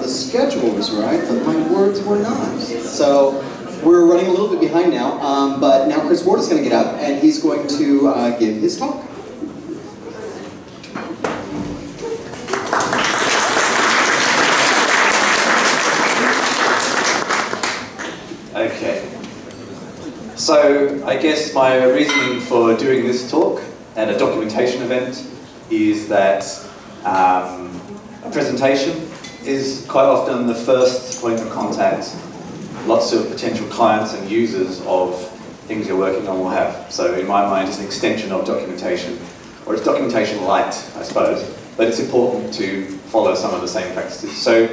the schedule was right, but my words were not. So we're running a little bit behind now, but now Chris Ward is going to get up and he's going to give his talk. Okay. So I guess my reasoning for doing this talk at a documentation event is that a presentation is quite often the first point of contact lots of potential clients and users of things you're working on will have. So in my mind it's an extension of documentation, or it's documentation light, I suppose, but it's important to follow some of the same practices. So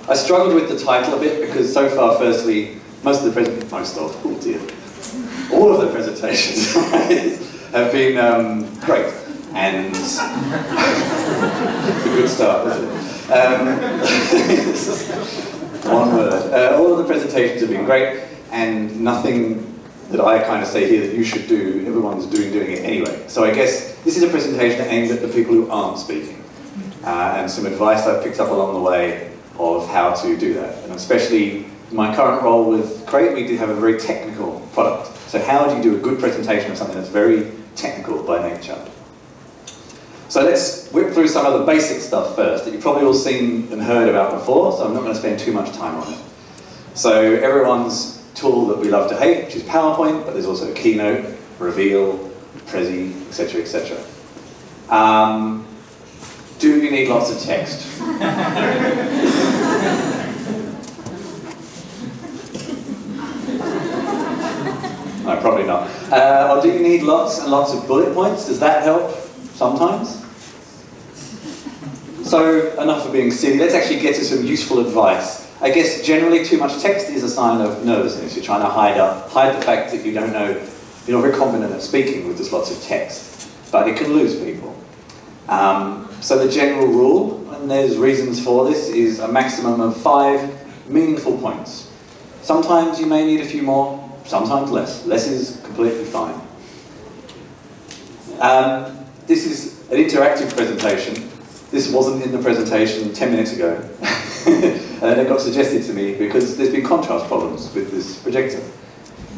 I struggled with the title a bit because so far, firstly, all of the presentations have been great, and it's a good start, isn't it? One word. All of the presentations have been great, and nothing that I kind of say here that you should do, everyone's doing it anyway. So I guess this is a presentation aimed at the people who aren't speaking, and some advice I've picked up along the way of how to do that, and especially my current role with Crate, we do have a very technical product. So how do you do a good presentation of something that's very technical by nature? So let's whip through some of the basic stuff first that you've probably all seen and heard about before, so I'm not going to spend too much time on it. So everyone's tool that we love to hate, which is PowerPoint, but there's also Keynote, Reveal, Prezi, etc., etc. Do you need lots of text? No, probably not. Or do you need lots and lots of bullet points? Does that help? Sometimes? So, enough of being silly. Let's actually get to some useful advice. I guess generally too much text is a sign of nervousness. You're trying to hide the fact that you don't know, you're not very confident at speaking with just lots of text. But it can lose people. So the general rule, and there's reasons for this, is a maximum of 5 meaningful points. Sometimes you may need a few more, sometimes less. Less is completely fine. This is an interactive presentation. This wasn't in the presentation 10 minutes ago. And then it got suggested to me because there's been contrast problems with this projector.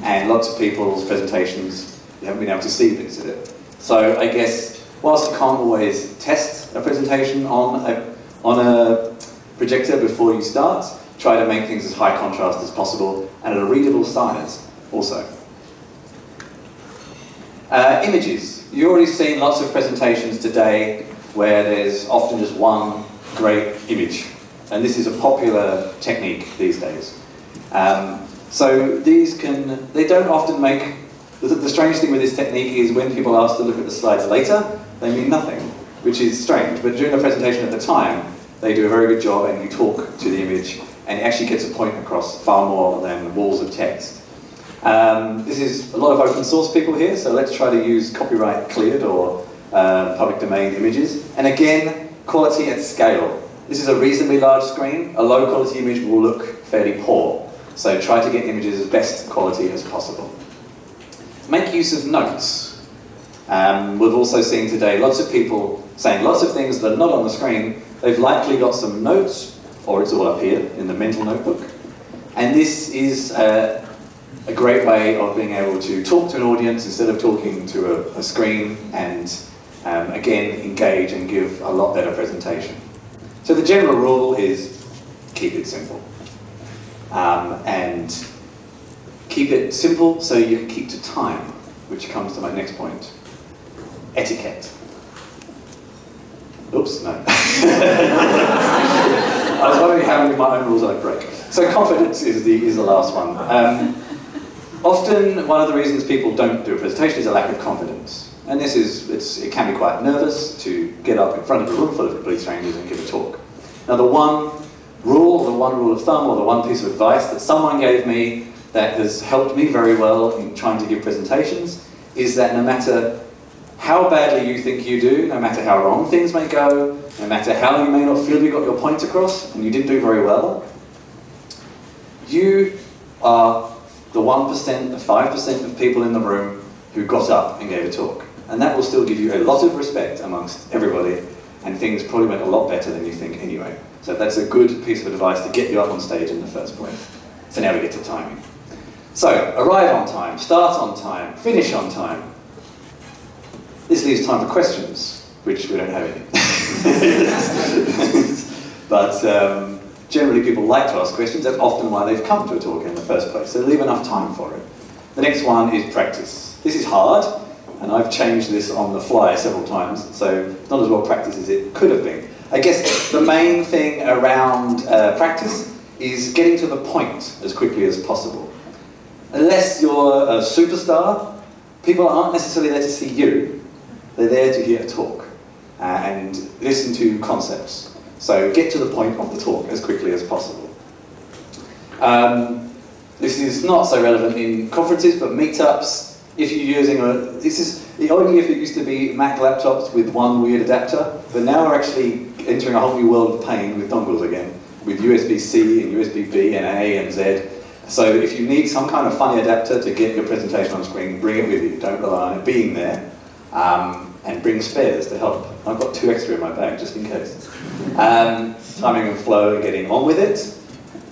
And lots of people's presentations, you haven't been able to see bits of it. So I guess, whilst you can't always test a presentation on a projector before you start, try to make things as high contrast as possible and at a readable size also. Images. You've already seen lots of presentations today where there's often just one great image. And this is a popular technique these days. So these they don't often make, the strange thing with this technique is when people ask to look at the slides later, they mean nothing, which is strange. But during the presentation at the time, they do a very good job and you talk to the image and it actually gets a point across far more than walls of text. This is a lot of open source people here, so let's try to use copyright cleared or public domain images. And again, quality at scale. This is a reasonably large screen. A low quality image will look fairly poor. So try to get images as best quality as possible. Make use of notes. We've also seen today lots of people saying lots of things that are not on the screen. They've likely got some notes, or it's all up here in the mental notebook. And this is a great way of being able to talk to an audience instead of talking to a screen and, again, engage and give a lot better presentation. So the general rule is keep it simple. And keep it simple so you can keep to time, which comes to my next point. Etiquette. Oops, no. I was wondering how many of my own rules I break. So confidence is the last one. Often, one of the reasons people don't do a presentation is a lack of confidence. And this is, it can be quite nervous to get up in front of a room full of complete strangers and give a talk. Now the one rule of thumb, or the one piece of advice that someone gave me that has helped me very well in trying to give presentations is that no matter how badly you think you do, no matter how wrong things may go, no matter how you may not feel you got your point across and you didn't do very well, you are the 1%, the 5% of people in the room who got up and gave a talk. And that will still give you a lot of respect amongst everybody and things probably went a lot better than you think anyway. So that's a good piece of advice to get you up on stage in the first place. So now we get to timing. So, arrive on time, start on time, finish on time. This leaves time for questions, which we don't have any. But generally people like to ask questions. That's often why they've come to a talk in the first place. So leave enough time for it. The next one is practice. This is hard, and I've changed this on the fly several times, so it's not as well practiced as it could have been. I guess the main thing around practice is getting to the point as quickly as possible. Unless you're a superstar, people aren't necessarily there to see you. They're there to hear a talk and listen to concepts. So get to the point of the talk as quickly as possible. This is not so relevant in conferences, but meetups. If you're using this is only if it used to be Mac laptops with one weird adapter, but now we're actually entering a whole new world of pain with dongles again, with USB-C and USB-B and A and Z. So if you need some kind of funny adapter to get your presentation on screen, bring it with you. Don't rely on it being there. And bring spares to help. I've got 2 extra in my bag, just in case. Timing and flow and getting on with it.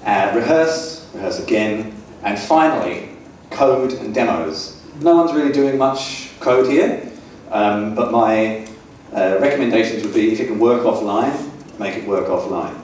Rehearse again. And finally, code and demos. No one's really doing much code here, but my recommendations would be if it can work offline, make it work offline.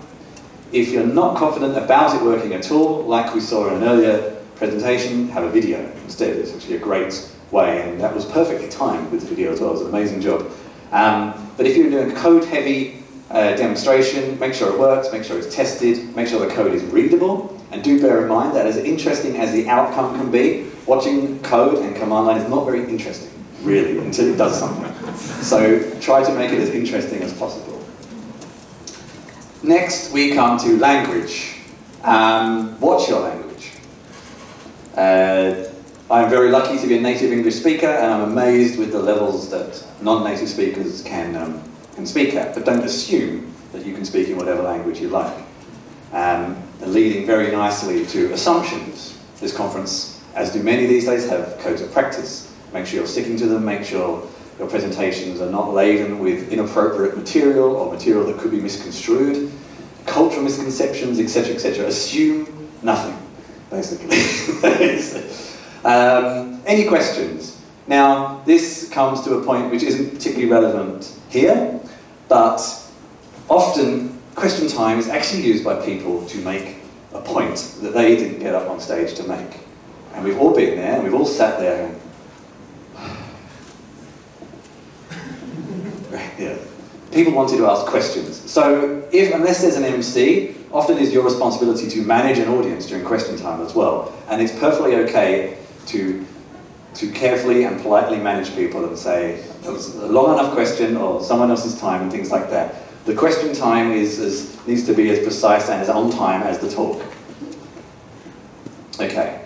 If you're not confident about it working at all, like we saw in an earlier presentation, have a video instead. It's actually a great way, and that was perfectly timed with the video as well. It was an amazing job. But if you're doing a code-heavy demonstration, make sure it works, make sure it's tested, make sure the code is readable, and do bear in mind that as interesting as the outcome can be, watching code and command line is not very interesting, really, until it does something. So try to make it as interesting as possible. Next, we come to language. What's your language? I'm very lucky to be a native English speaker, and I'm amazed with the levels that non-native speakers can speak at, but don't assume that you can speak in whatever language you like. Leading very nicely to assumptions. This conference, as do many these days, have codes of practice. Make sure you're sticking to them, make sure your presentations are not laden with inappropriate material or material that could be misconstrued, cultural misconceptions, etc., etc. Assume nothing, basically. Any questions? Now, this comes to a point which isn't particularly relevant here, but often question time is actually used by people to make a point that they didn't get up on stage to make. And we've all been there, and we've all sat there and yeah. People wanted to ask questions. So unless there's an MC, often it's your responsibility to manage an audience during question time as well. And it's perfectly okay to carefully and politely manage people and say, it was a long enough question or someone else's time and things like that. The question time needs to be as precise and as on time as the talk. Okay.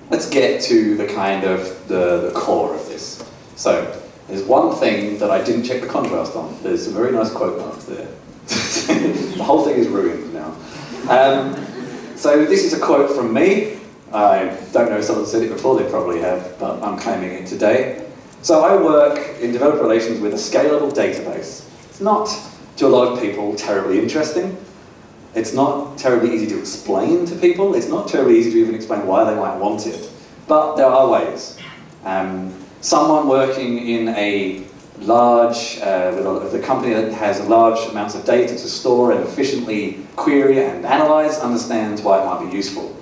Let's get to the kind of the core of this. So, there's one thing that I didn't check the contrast on. There's some very nice quote marks there. The whole thing is ruined now. So this is a quote from me. I don't know if someone said it before, they probably have, but I'm claiming it today. So I work in developer relations with a scalable database. It's not, to a lot of people, terribly interesting. It's not terribly easy to explain to people. It's not terribly easy to even explain why they might want it. But there are ways. Someone working in a large, with a company that has large amounts of data to store and efficiently query and analyze understands why it might be useful.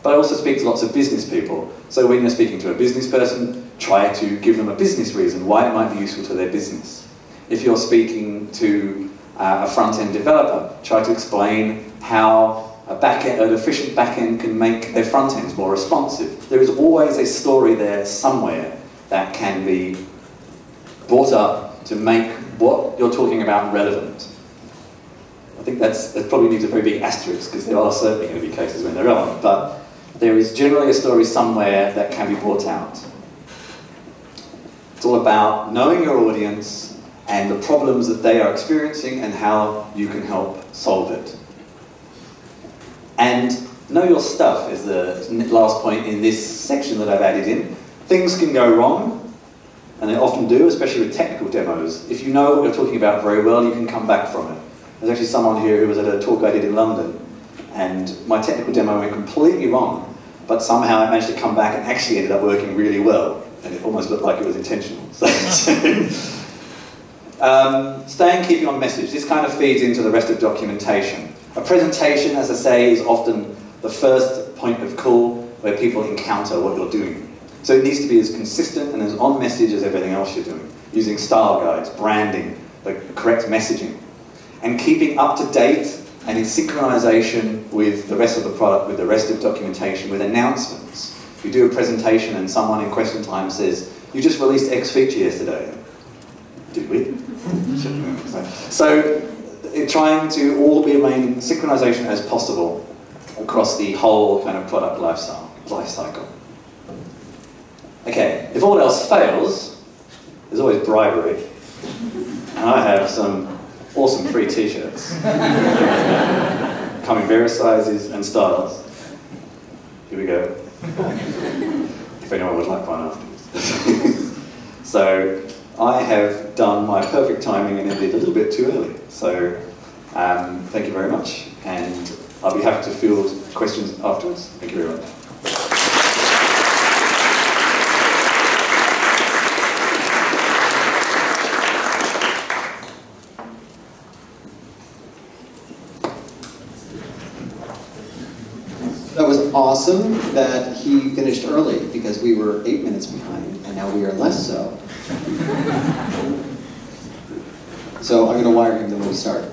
But I also speak to lots of business people. So when you're speaking to a business person, try to give them a business reason why it might be useful to their business. If you're speaking to a front-end developer, try to explain how an efficient back-end can make their front-ends more responsive. There is always a story there somewhere that can be brought up to make what you're talking about relevant. I think that probably needs a very big asterisk, because there are certainly going to be cases when they're relevant, but there is generally a story somewhere that can be brought out. It's all about knowing your audience and the problems that they are experiencing and how you can help solve it. And know your stuff is the last point in this section that I've added in. Things can go wrong, and they often do, especially with technical demos. If you know what you're talking about very well, you can come back from it. There's actually someone here who was at a talk I did in London, and my technical demo went completely wrong, but somehow I managed to come back and actually ended up working really well, and it almost looked like it was intentional. So, staying, keeping on message. This kind of feeds into the rest of documentation. A presentation, as I say, is often the first point of call where people encounter what you're doing. So it needs to be as consistent and as on message as everything else you're doing, using style guides, branding, the correct messaging, and keeping up to date and in synchronization with the rest of the product, with the rest of documentation, with announcements. If you do a presentation and someone in question time says, "You just released X feature yesterday." Did we? So, trying to all be in synchronization as possible across the whole kind of product life cycle. Okay, if all else fails, there's always bribery. And I have some awesome free t-shirts. Come in various sizes and styles. Here we go. If anyone would like one afterwards. So, I have done my perfect timing and ended a little bit too early. So, thank you very much, and I'll be happy to field questions afterwards. Thank you very much. That was awesome that he finished early, because we were 8 minutes behind, and now we are less so. So I'm going to wire him then when we start.